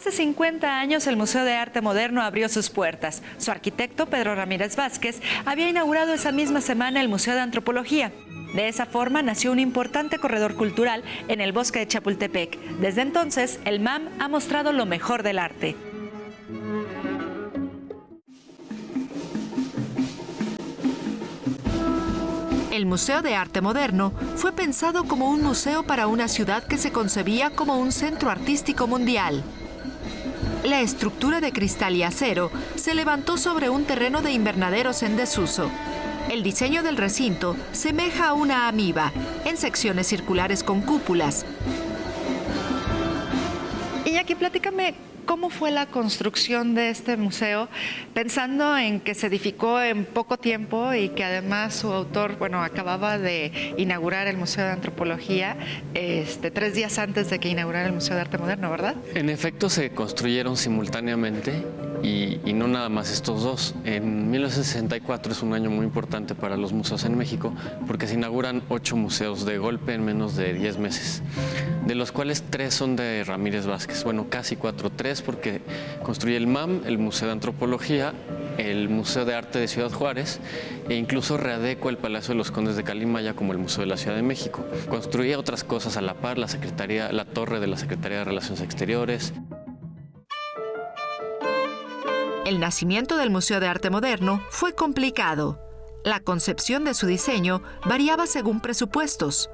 hace 50 años el Museo de Arte Moderno abrió sus puertas. Su arquitecto, Pedro Ramírez Vázquez, había inaugurado esa misma semana el Museo de Antropología. De esa forma nació un importante corredor cultural en el bosque de Chapultepec. Desde entonces, el MAM ha mostrado lo mejor del arte. El Museo de Arte Moderno fue pensado como un museo para una ciudad que se concebía como un centro artístico mundial. La estructura de cristal y acero se levantó sobre un terreno de invernaderos en desuso. El diseño del recinto semeja a una amiba, en secciones circulares con cúpulas. Iñaki, platícame, ¿cómo fue la construcción de este museo? Pensando en que se edificó en poco tiempo y que además su autor, acababa de inaugurar el Museo de Antropología 3 días antes de que inaugurara el Museo de Arte Moderno, ¿verdad? En efecto, se construyeron simultáneamente y no nada más estos dos. En 1964 es un año muy importante para los museos en México porque se inauguran 8 museos de golpe en menos de 10 meses, de los cuales 3 son de Ramírez Vázquez. Bueno, casi 4, 3 porque construye el MAM, el Museo de Antropología, el Museo de Arte de Ciudad Juárez e incluso readecua el Palacio de los Condes de Calimaya como el Museo de la Ciudad de México. Construía otras cosas a la par, la torre de la Secretaría de Relaciones Exteriores. El nacimiento del Museo de Arte Moderno fue complicado. La concepción de su diseño variaba según presupuestos.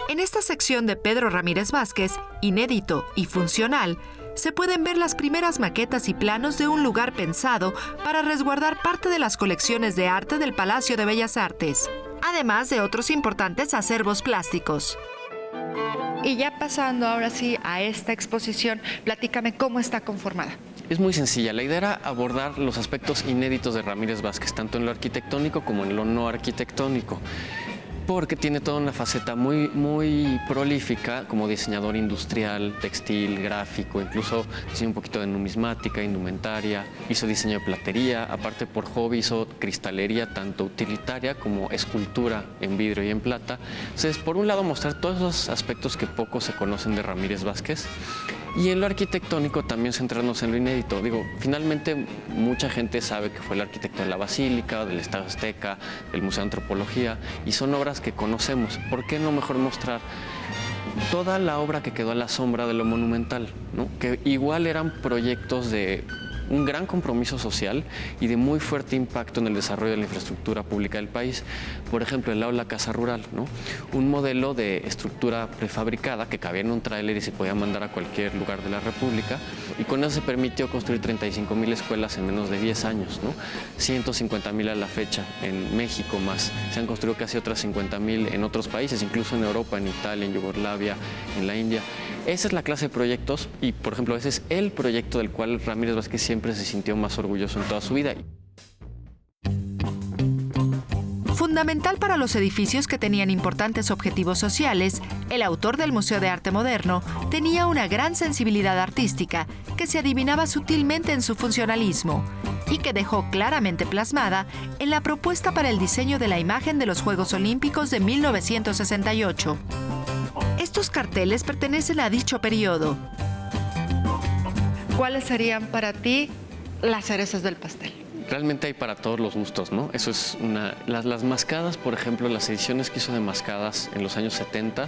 En esta sección de Pedro Ramírez Vázquez, inédito y funcional, se pueden ver las primeras maquetas y planos de un lugar pensado para resguardar parte de las colecciones de arte del Palacio de Bellas Artes, además de otros importantes acervos plásticos. Y ya pasando ahora sí a esta exposición, platícame cómo está conformada. Es muy sencilla. La idea era abordar los aspectos inéditos de Ramírez Vázquez, tanto en lo arquitectónico como en lo no arquitectónico, porque tiene toda una faceta muy prolífica como diseñador industrial, textil, gráfico, incluso diseñó un poquito de numismática, indumentaria, hizo diseño de platería, aparte por hobby hizo cristalería tanto utilitaria como escultura en vidrio y en plata. Entonces, por un lado, mostrar todos esos aspectos que poco se conocen de Ramírez Vázquez, y en lo arquitectónico también centrarnos en lo inédito. Finalmente mucha gente sabe que fue el arquitecto de la Basílica, del Estado Azteca, del Museo de Antropología, y son obras que conocemos. ¿Por qué no mejor mostrar toda la obra que quedó a la sombra de lo monumental, ¿no? Que igual eran proyectos de un gran compromiso social y de muy fuerte impacto en el desarrollo de la infraestructura pública del país? Por ejemplo, el aula Casa Rural, ¿no? Un modelo de estructura prefabricada que cabía en un tráiler y se podía mandar a cualquier lugar de la República, y con eso se permitió construir 35,000 escuelas en menos de 10 años, ¿no? 150,000 a la fecha en México, más se han construido casi otras 50,000 en otros países, incluso en Europa, en Italia, en Yugoslavia, en la India. Esa es la clase de proyectos y, por ejemplo, ese es el proyecto del cual Ramírez Vázquez siempre se sintió más orgulloso en toda su vida. Fundamental para los edificios que tenían importantes objetivos sociales, el autor del Museo de Arte Moderno tenía una gran sensibilidad artística que se adivinaba sutilmente en su funcionalismo y que dejó claramente plasmada en la propuesta para el diseño de la imagen de los Juegos Olímpicos de 1968. Estos carteles pertenecen a dicho periodo. ¿Cuáles serían para ti las cerezas del pastel? Realmente hay para todos los gustos, ¿no? Eso es las mascadas, por ejemplo, las ediciones que hizo de mascadas en los años 70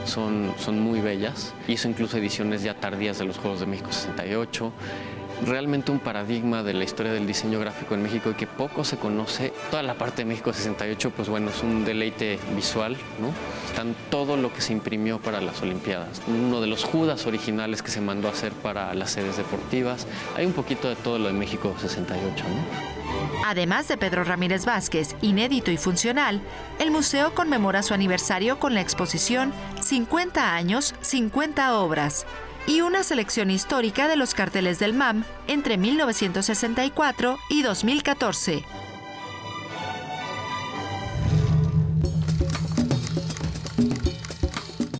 son muy bellas. Hizo incluso ediciones ya tardías de los Juegos de México 68. Realmente un paradigma de la historia del diseño gráfico en México y que poco se conoce. Toda la parte de México 68, pues bueno, es un deleite visual, ¿no? Están todo lo que se imprimió para las Olimpiadas. Uno de los Judas originales que se mandó a hacer para las sedes deportivas. Hay un poquito de todo lo de México 68, ¿no? Además de Pedro Ramírez Vázquez, inédito y funcional, el museo conmemora su aniversario con la exposición 50 años, 50 obras y una selección histórica de los carteles del MAM entre 1964 y 2014.